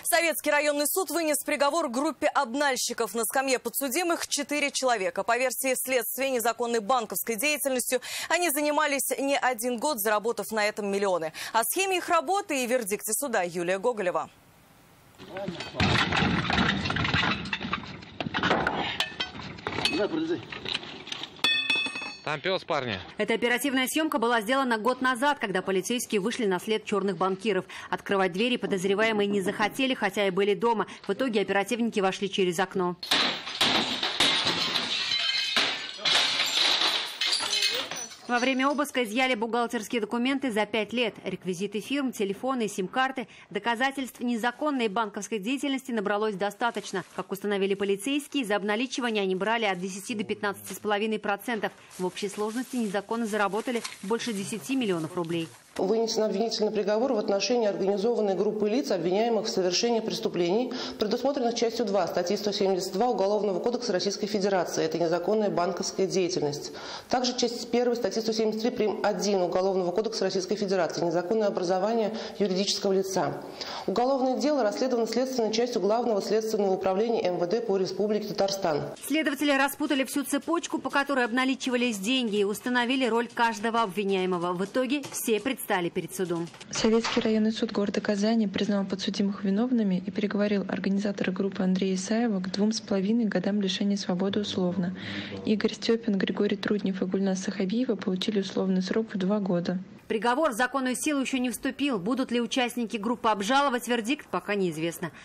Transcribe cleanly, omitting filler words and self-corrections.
Советский районный суд вынес приговор группе обнальщиков. На скамье подсудимых 4 человека. По версии следствия незаконной банковской деятельностью они занимались не один год, заработав на этом миллионы. О схеме их работы и вердикте суда Юлия Гоголева. Там пес, парни. Эта оперативная съемка была сделана год назад, когда полицейские вышли на след черных банкиров. Открывать двери подозреваемые не захотели, хотя и были дома. В итоге оперативники вошли через окно. Во время обыска изъяли бухгалтерские документы за 5 лет. Реквизиты фирм, телефоны, сим-карты. Доказательств незаконной банковской деятельности набралось достаточно. Как установили полицейские, за обналичивание они брали от 10 до 15,5%. В общей сложности незаконно заработали больше 10 миллионов рублей. Вынесен обвинительный приговор в отношении организованной группы лиц, обвиняемых в совершении преступлений, предусмотренных частью 2 статьи 172 Уголовного кодекса Российской Федерации. Это незаконная банковская деятельность. Также часть 1 статьи 173 прим. 1 Уголовного кодекса Российской Федерации. Незаконное образование юридического лица. Уголовное дело расследовано следственной частью Главного следственного управления МВД по Республике Татарстан. Следователи распутали всю цепочку, по которой обналичивались деньги, и установили роль каждого обвиняемого. В итоге все предстали перед судом. Советский районный суд города Казани признал подсудимых виновными и приговорил организатора группы Андрея Исаева к 2,5 годам лишения свободы условно. Игорь Степин, Григорий Труднев и Гульнас Сахабиева получили условный срок в 2 года. Приговор в законную силу еще не вступил. Будут ли участники группы обжаловать вердикт, пока неизвестно.